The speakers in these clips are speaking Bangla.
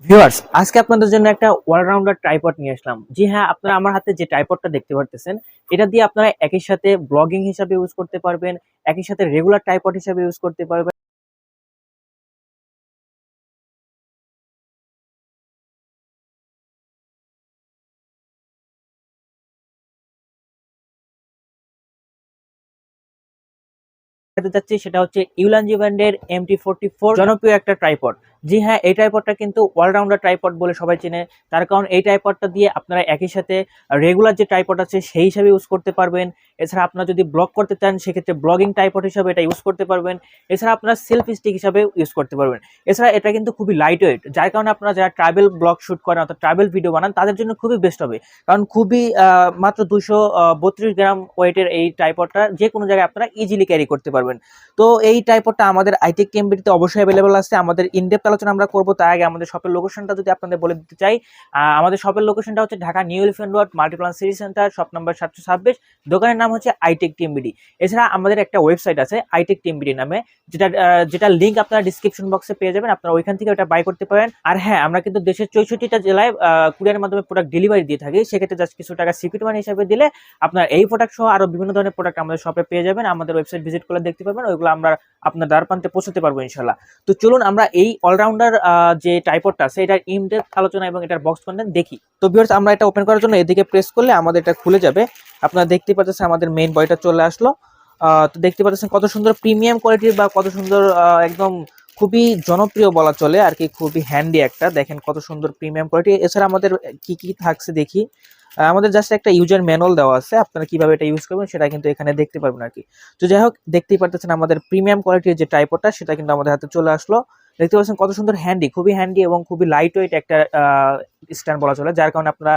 ভিউয়ার্স, আজকে আপনাদের জন্য একটা অলরাউন্ডার ট্রাইপড নিয়ে আসলাম। জি হ্যাঁ, আপনারা আমার হাতে যে ট্রাইপডটা দেখতে পারতেছেন, এটা দিয়ে আপনারা একই সাথে ব্লগিং হিসাবে ইউজ করতে পারবেন, একই সাথে রেগুলার ট্রাইপড হিসাবে ইউজ করতে পারবেন। যাচ্ছি সেটা হচ্ছে ইউলানজি ব্র্যান্ডের MT44 জনপ্রিয় একটা ট্রাইপড। জি হ্যাঁ, এই ট্রাইপডটা কিন্তু অলরাউন্ডার ট্রাইপড বলে সবাই চেনে। তার কারণ এই ট্রাইপডটা দিয়ে আপনারা একই সাথে রেগুলার যে ট্রাইপড আছে সেই হিসাবে ইউজ করতে পারবেন। এছাড়া আপনারা যদি ব্লগ করতে চান সেক্ষেত্রে ব্লগিং ট্রাইপড হিসাবে এটা ইউজ করতে পারবেন। এছাড়া আপনারা সেলফি স্টিক হিসাবে ইউজ করতে পারবেন। এছাড়া এটা কিন্তু খুবই লাইট ওয়েট, যার কারণে আপনারা যারা ট্রাভেল ব্লগ শুট করেন অর্থাৎ ট্রাভেল ভিডিও বানান তাদের জন্য খুবই বেস্ট হবে। কারণ খুবই মাত্র 232 গ্রাম ওয়েটের এই ট্রাইপডটা যে কোনো জায়গায় আপনারা ইজিলি ক্যারি করতে পারবেন। তো এই ট্রাইপডটা আমাদের আইটেক টিএমবিতে অবশ্যই অ্যাভেলেবল আছে। আমাদের ইনডেপথ আলোচনা আমরা করব, তার আগে আমাদের শপের লোকেশনটা যদি আপনাদের বলে দিতে চাই। আমাদের শপের লোকেশনটা হচ্ছে Dhaka new elephant road, Multiplan city centre, shop number 726। দোকানের নাম হচ্ছে আইটেক টিএমবিডি। এছাড়া আমাদের একটা ওয়েবসাইট আছে আইটেক টিএমবিডি নামে, যেটা লিঙ্ক আপনারা ডিসক্রিপশন বক্সে পেয়ে যাবেন। আপনারা ওইখান থেকে ওটা বাই করতে পারেন। আর হ্যাঁ, আমরা কিন্তু দেশের 64টা জেলায় কুরিয়ারের মাধ্যমে প্রোডাক্ট ডেলিভারি দিয়ে থাকি। সেক্ষেত্রে জাস্ট কিছু টাকা সিকিউরিটি মানি হিসেবে দিলে আপনার এই প্রোডাক্ট সহ আরো বিভিন্ন ধরনের প্রোডাক্ট আমাদের শপে পেয়ে যাবেন। আমাদের ওয়েবসাইট ভিজিট করলে দেখতে পাবেন, ওইগুলো আমরা আপনার দ্বার প্রান্তে পৌঁছতে পারবো ইনশাল্লাহ। তো চলুন আমরা এই অলরাউন্ডার যে টাইপডটা আছে এটার ইনডেপথ আলোচনা এবং এটার বক্স কন্টেন্ট দেখি। তো ভিউয়ার্স, আমরা এটা ওপেন করার জন্য এদিকে প্রেস করলে আমাদের এটা খুলে যাবে। আপনারা দেখতে পাচ্ছেন আমাদের মেইন বডিটা চলে আসলো। তো দেখতে পাচ্ছেন কত সুন্দর প্রিমিয়াম কোয়ালিটির বা কত সুন্দর একদম খুবই জনপ্রিয় বলা চলে আর কি, খুবই হ্যান্ডি একটা। দেখেন কত সুন্দর প্রিমিয়াম কোয়ালিটি। এছাড়া আমাদের কি কি থাকছে দেখি। আমাদের জাস্ট একটা ইউজার ম্যানুয়াল দেওয়া আছে, আপনারা কিভাবে এটা ইউজ করবেন সেটা কিন্তু এখানে দেখতে পারবেন আর কি। তো যাই হোক, দেখতেই পারতেছেন আমাদের প্রিমিয়াম কোয়ালিটির যে ট্রাইপডটা সেটা কিন্তু আমাদের হাতে চলে আসলো। দেখতে পাচ্ছেন কত সুন্দর হ্যান্ডি, খুবই হ্যান্ডি এবং খুবই লাইট ওয়েট একটা স্ট্যান্ড বলা চলে, যার কারণে আপনারা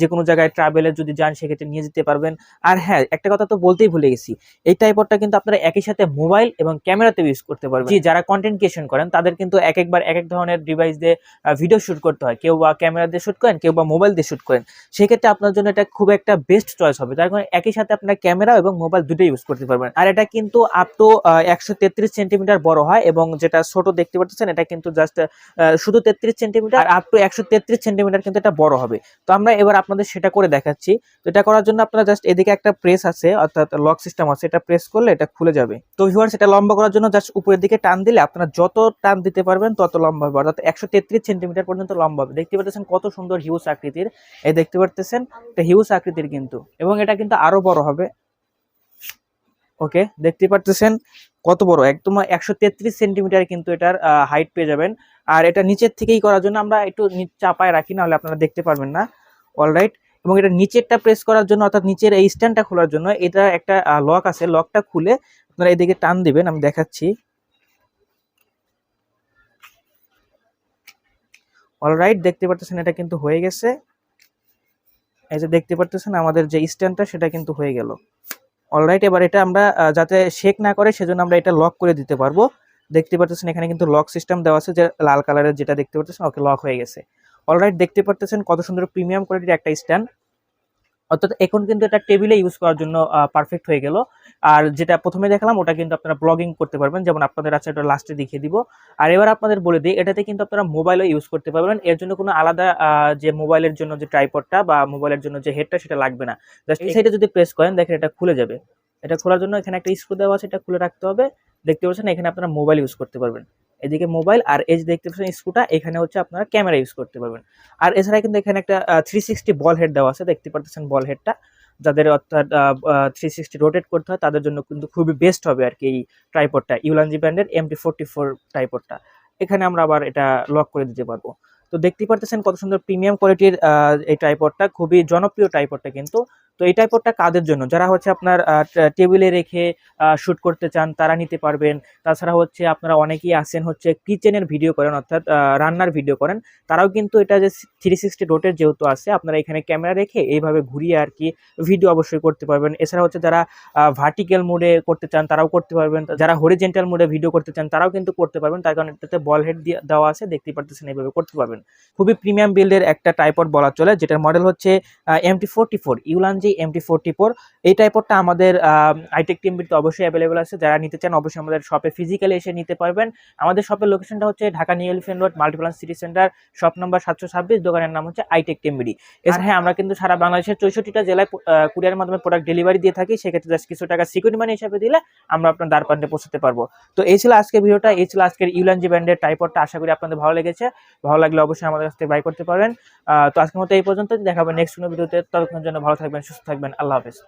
যে কোনো জায়গায় ট্রাভেলে যদি যান সেক্ষেত্রে নিয়ে যেতে পারবেন। আর হ্যাঁ, একটা কথা তো বলতেই ভুলে গেছি, এই ট্রাইপডটা কিন্তু আপনারা একই সাথে মোবাইল এবং ক্যামেরাতে ইউজ করতে পারবেন। জি, যারা কন্টেন্ট ক্রিয়েশন করেন তাদের কিন্তু একবার এক এক ধরনের ডিভাইস দিয়ে ভিডিও শুট করতে হয়। কেউ বা ক্যামেরা দিয়ে শুট করেন, কেউ বা মোবাইল দিয়ে শুট করেন। সেক্ষেত্রে আপনার জন্য এটা খুব একটা বেস্ট চয়েস হবে, তার কারণে একই সাথে আপনার ক্যামেরা এবং মোবাইল দুটোই ইউজ করতে পারবেন। আর এটা কিন্তু আপ টু 133 সেন্টিমিটার বড় হয়, এবং যেটা ছোট দেখতে পাচ্ছেন এটা কিন্তু জাস্ট শুধু 33 সেন্টিমিটার, আর আপ টু 133 সেন্টিমিটার কিন্তু এটা বড় হবে। তো আমরা এবার আপনাদের সেটা করে দেখাচ্ছি। তো এটা করার জন্য আপনারা জাস্ট এদিকে একটা প্রেস আছে অর্থাৎ লক সিস্টেম আছে, এটা প্রেস করলে এটা খুলে যাবে। তো ভিউয়ার্স, এটা লম্বা করার জন্য জাস্ট উপরের দিকে টান দিলে আপনারা যত টান দিতে পারবেন তত লম্বা হবে, অর্থাৎ 133 সেন্টিমিটার পর্যন্ত লম্বা হবে। দেখতে পাচ্ছেন কত সুন্দর হিউজ আকৃতির, এই দেখতে পাচ্ছেন এটা হিউজ আকৃতির কিন্তু, এবং এটা কিন্তু আরো বড় হবে। ওকে, দেখতে পাচ্ছেন কত বড়, একদম 133 সেন্টিমিটার কিন্তু এটার হাইট পেয়ে যাবেন। আর এটা নিচের থেকেই করার জন্য আমরা একটু চাপায় রাখি, নাহলে আপনারা দেখতে পারবেন না। অলরাইট, এবং এটা নিচেরটা প্রেস করার জন্য অর্থাৎ নিচের এই স্ট্যান্ডটা খোলার জন্য এটা একটা লক আছে, লকটা খুলে আপনারা এদিকে টান দিবেন, আমি দেখাচ্ছি। অলরাইট, দেখতে পাচ্ছেন এটা কিন্তু হয়ে গেছে। এই যে দেখতে পাচ্ছেন আমাদের যে স্ট্যান্ডটা সেটা কিন্তু হয়ে গেল। অলরাইট, এবার এটা আমরা যাতে শেক না করে সেজন্য আমরা এটা লক করে দিতে পারবো। দেখতে পাচ্ছেন এখানে কিন্তু লক সিস্টেম দেওয়া আছে, যে লাল কালারের যেটা দেখতে পাচ্ছেন, ওকে লক হয়ে গেছে। অলরাইট, দেখতে পাচ্ছেন কত সুন্দর প্রিমিয়াম কোয়ালিটির একটা স্ট্যান্ড, অর্থাৎ এখন কিন্তু এটা টেবিলে ইউজ করার জন্য পারফেক্ট হয়ে গেল। আর যেটা প্রথমে দেখালাম ওটা কিন্তু আপনারা ব্লগিং করতে পারবেন, যেমন আপনাদের আছে, এটা লাস্টে দেখিয়ে দিব। আর এবার আপনাদের বলে দিই, এটাতে কিন্তু আপনারা মোবাইলও ইউজ করতে পারবেন। এর জন্য কোনো আলাদা যে মোবাইলের জন্য যে ট্রাইপডটা বা মোবাইলের জন্য যে হেডটা সেটা লাগবে না। জাস্ট এই সাইডে যদি প্রেস করেন দেখেন এটা খুলে যাবে। এটা খোলার জন্য এখানে একটা স্ক্রু দেওয়া আছে, এটা খুলে রাখতে হবে। দেখতে পাচ্ছেন এখানে আপনারা মোবাইল ইউজ করতে পারবেন, এদিকে মোবাইল, আর এই যে দেখতে পাচ্ছেন স্ক্রুটা, এখানে হচ্ছে আপনারা ক্যামেরা ইউজ করতে পারবেন। আর এছাড়া কিন্তু এখানে একটা 360 বল হেড দেওয়া আছে, দেখতে পাচ্ছেন বল হেডটা, যাদের অর্থাৎ 360 রোটেট করতে হয় তাদের জন্য কিন্তু খুবই বেস্ট হবে আর কি এই ট্রাইপডটা, ইউলানজি ব্র্যান্ডের MT44 ট্রাইপডটা। এখানে আমরা আবার এটা লক করে দিতে পারবো। তো দেখতেই পারতেছেন কত সুন্দর প্রিমিয়াম কোয়ালিটির এই ট্রাইপডটা, খুবই জনপ্রিয় ট্রাইপডটা কিন্তু। তো এই ট্রাইপডটা কাদের জন্য, যারা হচ্ছে আপনার টেবিলে রেখে শুট করতে চান তারা নিতে পারবেন। তাছাড়া হচ্ছে আপনারা অনেকেই আছেন হচ্ছে কিচেনের ভিডিও করেন অর্থাৎ রান্নার ভিডিও করেন, তারাও কিন্তু এটা যে 360 রোটেট যেহেতু আছে, আপনারা এখানে ক্যামেরা রেখে এইভাবে ঘুরিয়ে আর কি ভিডিও অবশ্যই করতে পারবেন। এছাড়া হচ্ছে যারা ভার্টিক্যাল মোডে করতে চান তারাও করতে পারবেন, যারা হরিজেন্টাল মোডে ভিডিও করতে চান তারাও কিন্তু করতে পারবেন। তার কারণে এটাতে বল হেড দেওয়া আছে, দেখতে পারতেছেন এইভাবে করতে পারবেন। খুবই প্রিমিয়াম বিল্ডের একটা ট্রাইপড বলা চলে, যেটার মডেল হচ্ছে MT44 উলানজি MT44। এই ট্রাইপডটা আমাদের আইটেক টিমবিতে অবশ্যই অ্যাভেলেবল আছে। যারা নিতে চান অবশ্যই আমাদের শপে ফিজিক্যালি এসে নিতে পারবেন। আমাদের শপের লোকেশনটা হচ্ছে Dhaka new elephant road, Multiplan city centre, shop number 726, দোকানের নাম হচ্ছে আইটেক টিমবিডি। আর হ্যাঁ, আমরা কিন্তু সারা বাংলাদেশের 64টা জেলায় কুরিয়ারের মাধ্যমে প্রোডাক্ট ডেলিভারি দিয়ে থাকি। সেক্ষেত্রে জাস্ট কিছু টাকা সিকিউরিটি মানি হিসাবে দিলে আমরা আপনার দ্বার প্রান্তে পৌঁছাতে পারবো। তো এই ছিল আজকের ভিডিওটা, এই ছিল আজকের উলানজি ব্র্যান্ডের ট্রাইপডটা। আশা করি আপনাদের ভালো লেগেছে। ভালো লাগলে অবশ্যই আমাদের কাছ থেকে বাই করতে পারবেন। তো আজকের মতো এই পর্যন্ত, দেখা হবে নেক্সট কোনো ভিডিওতে। ততক্ষণের জন্য ভালো থাকবেন, সুস্থ থাকবেন, আল্লাহ হাফেজ।